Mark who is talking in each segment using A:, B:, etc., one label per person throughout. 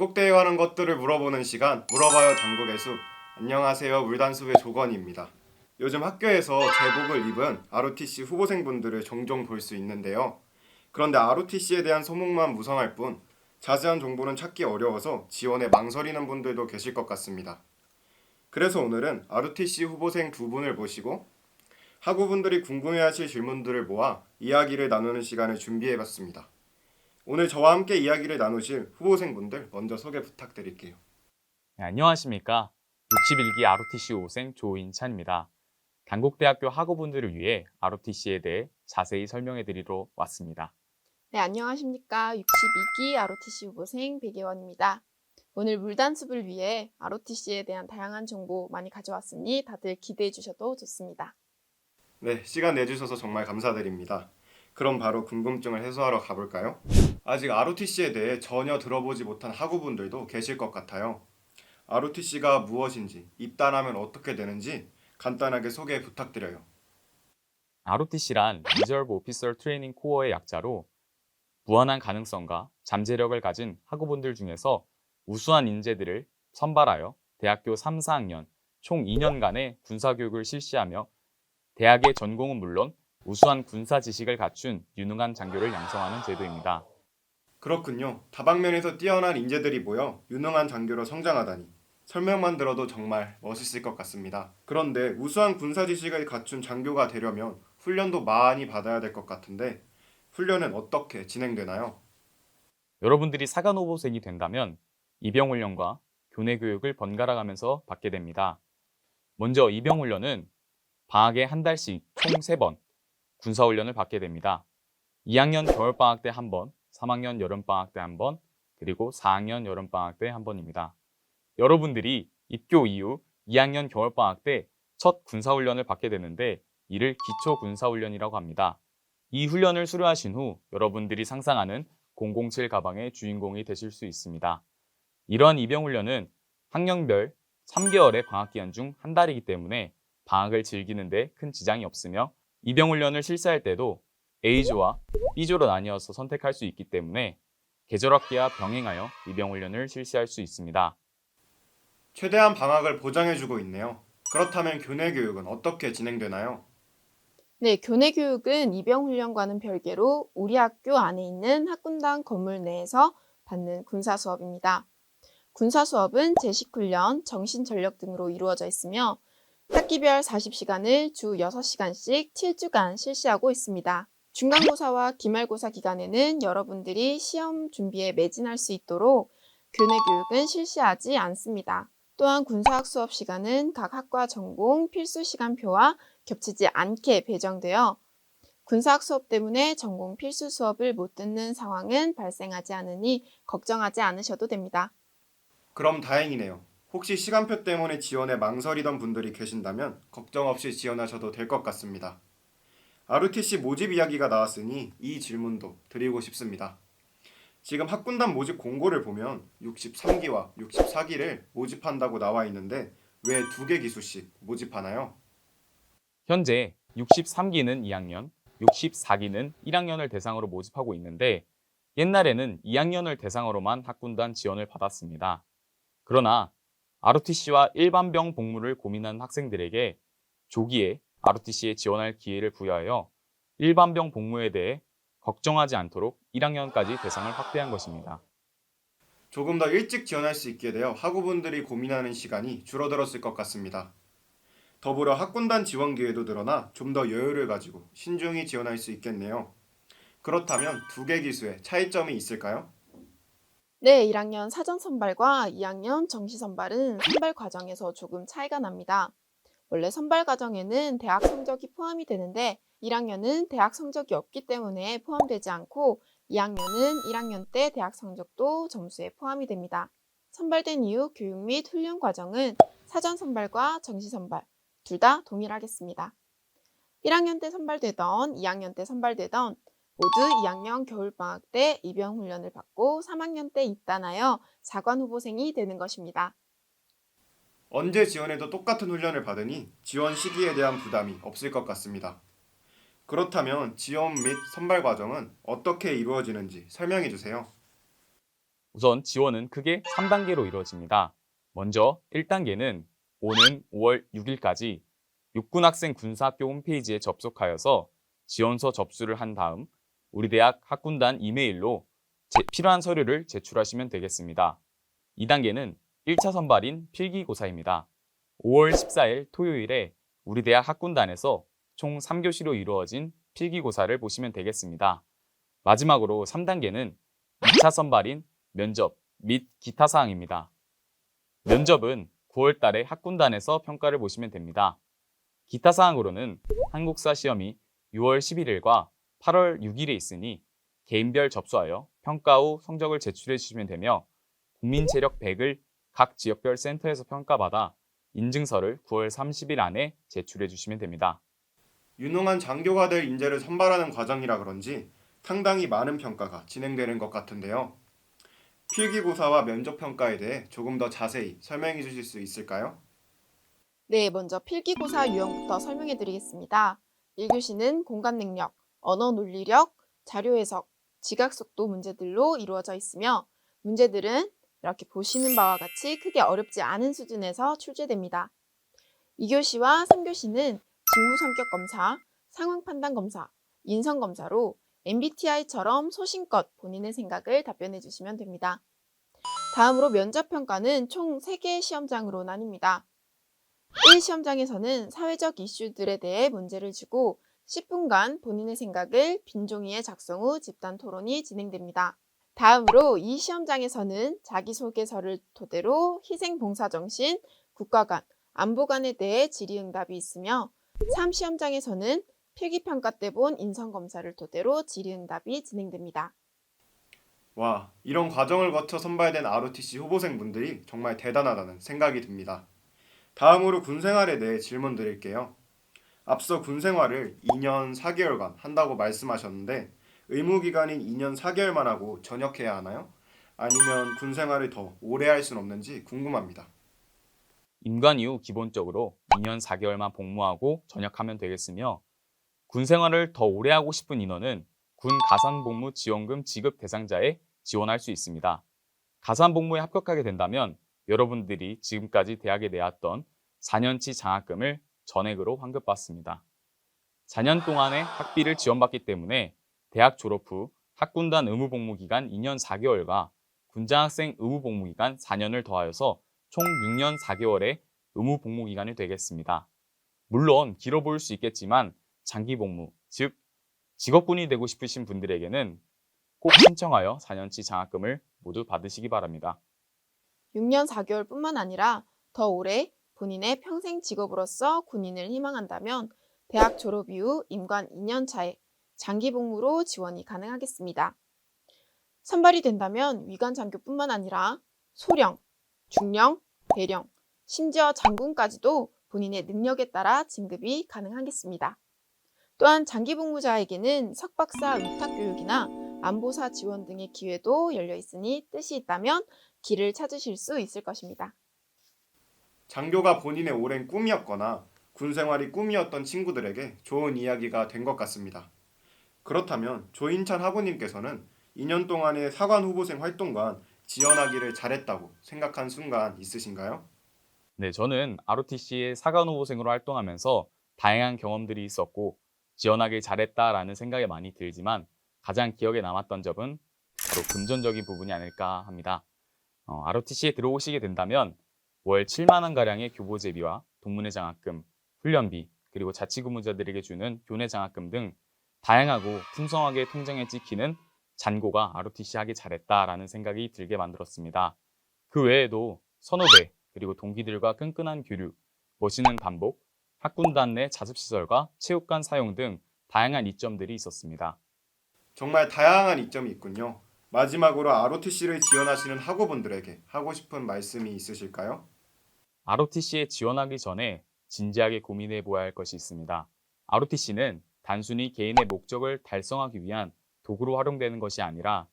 A: 단국대에 관한 것들을 물어보는 시간, 물어봐요 단국의 숲. 안녕하세요, 물단숲의 조건입니다. 요즘 학교에서 제복을 입은 ROTC 후보생분들을 종종 볼 수 있는데요. 그런데 ROTC에 대한 소문만 무성할 뿐 자세한 정보는 찾기 어려워서 지원에 망설이는 분들도 계실 것 같습니다. 그래서 오늘은 ROTC 후보생 두 분을 모시고 학우분들이 궁금해하실 질문들을 모아 이야기를 나누는 시간을 준비해봤습니다. 오늘 저와 함께 이야기를 나누실 후보생분들 먼저 소개 부탁드릴게요.
B: 네, 안녕하십니까. 61기 ROTC 5생 조인찬입니다. 단국대학교 학우분들을 위해 ROTC에 대해 자세히 설명해 드리러 왔습니다.
C: 네, 안녕하십니까. 62기 ROTC 후보생 백예원입니다. 오늘 물단숲을 위해 ROTC에 대한 다양한 정보 많이 가져왔으니 다들 기대해 주셔도 좋습니다.
A: 네, 시간 내주셔서 정말 감사드립니다. 그럼 바로 궁금증을 해소하러 가볼까요? 아직 ROTC에 대해 전혀 들어보지 못한 학우분들도 계실 것 같아요. ROTC가 무엇인지, 입단하면 어떻게 되는지 간단하게 소개 부탁드려요.
B: ROTC란 Reserve Officer Training Corps의 약자로 무한한 가능성과 잠재력을 가진 학우분들 중에서 우수한 인재들을 선발하여 대학교 3, 4학년 총 2년간의 군사교육을 실시하며 대학의 전공은 물론 우수한 군사 지식을 갖춘 유능한 장교를 양성하는 제도입니다.
A: 그렇군요. 다방면에서 뛰어난 인재들이 모여 유능한 장교로 성장하다니. 설명만 들어도 정말 멋있을 것 같습니다. 그런데 우수한 군사 지식을 갖춘 장교가 되려면 훈련도 많이 받아야 될 것 같은데 훈련은 어떻게 진행되나요?
B: 여러분들이 사관 후보생이 된다면 입영훈련과 교내 교육을 번갈아 가면서 받게 됩니다. 먼저 입영훈련은 방학에 한 달씩 총 3번 군사훈련을 받게 됩니다. 2학년 겨울방학 때 한 번, 3학년 여름방학 때 한 번, 그리고 4학년 여름방학 때 한 번입니다. 여러분들이 입교 이후 2학년 겨울방학 때 첫 군사훈련을 받게 되는데 이를 기초군사훈련이라고 합니다. 이 훈련을 수료하신 후 여러분들이 상상하는 007 가방의 주인공이 되실 수 있습니다. 이러한 입영훈련은 학년별 3개월의 방학기간 중 한 달이기 때문에 방학을 즐기는 데 큰 지장이 없으며 입영훈련을 실시할 때도 A조와 B조로 나뉘어서 선택할 수 있기 때문에 계절학기와 병행하여 입영훈련을 실시할 수 있습니다.
A: 최대한 방학을 보장해주고 있네요. 그렇다면 교내 교육은 어떻게 진행되나요?
C: 네, 교내 교육은 입영훈련과는 별개로 우리 학교 안에 있는 학군당 건물 내에서 받는 군사 수업입니다. 군사 수업은 제식훈련, 정신전력 등으로 이루어져 있으며 학기별 40시간을 주 6시간씩 7주간 실시하고 있습니다. 중간고사와 기말고사 기간에는 여러분들이 시험 준비에 매진할 수 있도록 교내 교육은 실시하지 않습니다. 또한 군사학 수업 시간은 각 학과 전공 필수 시간표와 겹치지 않게 배정되어 군사학 수업 때문에 전공 필수 수업을 못 듣는 상황은 발생하지 않으니 걱정하지 않으셔도 됩니다.
A: 그럼 다행이네요. 혹시 시간표 때문에 지원에 망설이던 분들이 계신다면 걱정 없이 지원하셔도 될 것 같습니다. ROTC 모집 이야기가 나왔으니 이 질문도 드리고 싶습니다. 지금 학군단 모집 공고를 보면 63기와 64기를 모집한다고 나와 있는데 왜 2개 기수씩 모집하나요?
B: 현재 63기는 2학년, 64기는 1학년을 대상으로 모집하고 있는데 옛날에는 2학년을 대상으로만 학군단 지원을 받았습니다. 그러나 ROTC와 일반병 복무를 고민하는 학생들에게 조기에 ROTC에 지원할 기회를 부여하여 일반병 복무에 대해 걱정하지 않도록 1학년까지 대상을 확대한 것입니다.
A: 조금 더 일찍 지원할 수 있게 되어 학우분들이 고민하는 시간이 줄어들었을 것 같습니다. 더불어 학군단 지원 기회도 늘어나 좀 더 여유를 가지고 신중히 지원할 수 있겠네요. 그렇다면 2개 기수에 차이점이 있을까요?
C: 네, 1학년 사전 선발과 2학년 정시 선발은 선발 과정에서 조금 차이가 납니다. 원래 선발 과정에는 대학 성적이 포함이 되는데 1학년은 대학 성적이 없기 때문에 포함되지 않고 2학년은 1학년 때 대학 성적도 점수에 포함이 됩니다. 선발된 이후 교육 및 훈련 과정은 사전 선발과 정시 선발 둘 다 동일하겠습니다. 1학년 때 선발되던 2학년 때 선발되던 모두 2학년 겨울방학 때 입영훈련을 받고 3학년 때 입단하여 사관 후보생이 되는 것입니다.
A: 언제 지원해도 똑같은 훈련을 받으니 지원 시기에 대한 부담이 없을 것 같습니다. 그렇다면 지원 및 선발 과정은 어떻게 이루어지는지 설명해 주세요.
B: 우선 지원은 크게 3단계로 이루어집니다. 먼저 1단계는 오는 5월 6일까지 육군학생 군사학교 홈페이지에 접속하여서 지원서 접수를 한 다음 우리 대학 학군단 이메일로 필요한 서류를 제출하시면 되겠습니다. 2단계는 1차 선발인 필기고사입니다. 5월 14일 토요일에 우리 대학 학군단에서 총 3교시로 이루어진 필기고사를 보시면 되겠습니다. 마지막으로 3단계는 2차 선발인 면접 및 기타 사항입니다. 면접은 9월 달에 학군단에서 평가를 보시면 됩니다. 기타 사항으로는 한국사 시험이 6월 11일과 8월 6일에 있으니 개인별 접수하여 평가 후 성적을 제출해 주시면 되며 국민체력 100을 각 지역별 센터에서 평가받아 인증서를 9월 30일 안에 제출해 주시면 됩니다.
A: 유능한 장교가 될 인재를 선발하는 과정이라 그런지 상당히 많은 평가가 진행되는 것 같은데요. 필기고사와 면접평가에 대해 조금 더 자세히 설명해 주실 수 있을까요?
C: 네, 먼저 필기고사 유형부터 설명해 드리겠습니다. 1교시는 공간 능력, 언어 논리력, 자료 해석, 지각 속도 문제들로 이루어져 있으며 문제들은 이렇게 보시는 바와 같이 크게 어렵지 않은 수준에서 출제됩니다. 2교시와 3교시는 직무 성격 검사, 상황 판단 검사, 인성 검사로 MBTI처럼 소신껏 본인의 생각을 답변해 주시면 됩니다. 다음으로 면접 평가는 총 3개의 시험장으로 나뉩니다. 1시험장에서는 사회적 이슈들에 대해 문제를 주고 10분간 본인의 생각을 빈 종이에 작성 후 집단 토론이 진행됩니다. 다음으로 2시험장에서는 자기소개서를 토대로 희생봉사정신, 국가관, 안보관에 대해 질의응답이 있으며 3시험장에서는 필기평가 때 본 인성검사를 토대로 질의응답이 진행됩니다.
A: 와, 이런 과정을 거쳐 선발된 ROTC 후보생분들이 정말 대단하다는 생각이 듭니다. 다음으로 군생활에 대해 질문 드릴게요. 앞서 군생활을 2년 4개월간 한다고 말씀하셨는데 의무기간인 2년 4개월만 하고 전역해야 하나요? 아니면 군생활을 더 오래 할 수는 없는지 궁금합니다.
B: 임관 이후 기본적으로 2년 4개월만 복무하고 전역하면 되겠으며 군 생활을 더 오래 하고 싶은 인원은 군 가산복무 지원금 지급 대상자에 지원할 수 있습니다. 가산복무에 합격하게 된다면 여러분들이 지금까지 대학에 내왔던 4년치 장학금을 전액으로 환급받습니다. 4년 동안의 학비를 지원받기 때문에 대학 졸업 후 학군단 의무복무기간 2년 4개월과 군장학생 의무복무기간 4년을 더하여서 총 6년 4개월의 의무복무기간이 되겠습니다. 물론 길어 보일 수 있겠지만 장기복무, 즉 직업군이 되고 싶으신 분들에게는 꼭 신청하여 4년치 장학금을 모두 받으시기 바랍니다.
C: 6년 4개월뿐만 아니라 더 오래 본인의 평생 직업으로서 군인을 희망한다면 대학 졸업 이후 임관 2년 차에 장기 복무로 지원이 가능하겠습니다. 선발이 된다면 위관 장교뿐만 아니라 소령, 중령, 대령, 심지어 장군까지도 본인의 능력에 따라 진급이 가능하겠습니다. 또한 장기 복무자에게는 석박사 위탁 교육이나 안보사 지원 등의 기회도 열려 있으니 뜻이 있다면 길을 찾으실 수 있을 것입니다.
A: 장교가 본인의 오랜 꿈이었거나 군생활이 꿈이었던 친구들에게 좋은 이야기가 된 것 같습니다. 그렇다면 조인찬 하부님께서는 2년 동안의 사관 후보생 활동과 지원하기를 잘했다고 생각한 순간 있으신가요?
B: 네, 저는 ROTC의 사관 후보생으로 활동하면서 다양한 경험들이 있었고 지원하길 잘했다라는 생각이 많이 들지만 가장 기억에 남았던 점은 바로 금전적인 부분이 아닐까 합니다. ROTC에 들어오시게 된다면 월 7만 원가량의 교보제비와 동문회 장학금, 훈련비, 그리고 자치근무자들에게 주는 교내 장학금 등 다양하고 풍성하게 통장에 찍히는 잔고가 ROTC 하기 잘했다라는 생각이 들게 만들었습니다. 그 외에도 선후배, 그리고 동기들과 끈끈한 교류, 멋있는 반복, 학군단 내 자습시설과 체육관 사용 등 다양한 이점들이 있었습니다.
A: 정말 다양한 이점이 있군요. 마지막으로 ROTC를 지원하시는 학우분들에게 하고 싶은 말씀이 있으실까요?
B: ROTC에 지원하기 전에 진지하게 고민해 보아야 할 것이 있습니다. ROTC는 단순히 개인의 목적을 달성하기 위한 도구로 활용되는 것이 아니라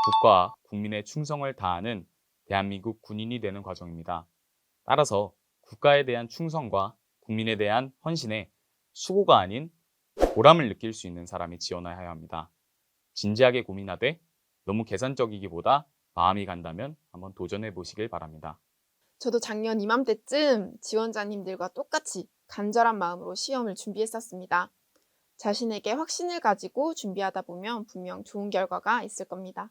B: 국가와 국민의 충성을 다하는 대한민국 군인이 되는 과정입니다. 따라서 국가에 대한 충성과 국민에 대한 헌신에 수고가 아닌 보람을 느낄 수 있는 사람이 지원해야 합니다. 진지하게 고민하되 너무 계산적이기보다 마음이 간다면 한번 도전해 보시길 바랍니다.
C: 저도 작년 이맘때쯤 지원자님들과 똑같이 간절한 마음으로 시험을 준비했었습니다. 자신에게 확신을 가지고 준비하다 보면 분명 좋은 결과가 있을 겁니다.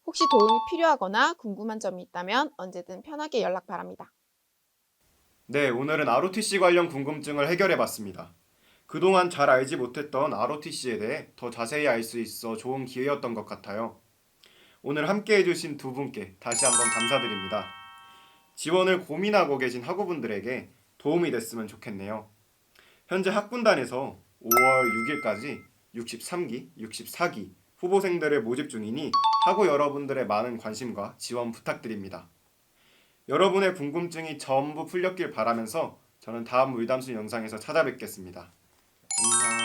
C: 혹시 도움이 필요하거나 궁금한 점이 있다면 언제든 편하게 연락 바랍니다.
A: 네, 오늘은 ROTC 관련 궁금증을 해결해 봤습니다. 그동안 잘 알지 못했던 ROTC에 대해 더 자세히 알 수 있어 좋은 기회였던 것 같아요. 오늘 함께 해주신 두 분께 다시 한번 감사드립니다. 지원을 고민하고 계신 학우분들에게 도움이 됐으면 좋겠네요. 현재 학군단에서 5월 6일까지 63기, 64기 후보생들을 모집 중이니 학우 여러분들의 많은 관심과 지원 부탁드립니다. 여러분의 궁금증이 전부 풀렸길 바라면서 저는 다음 물담수 영상에서 찾아뵙겠습니다. 안녕.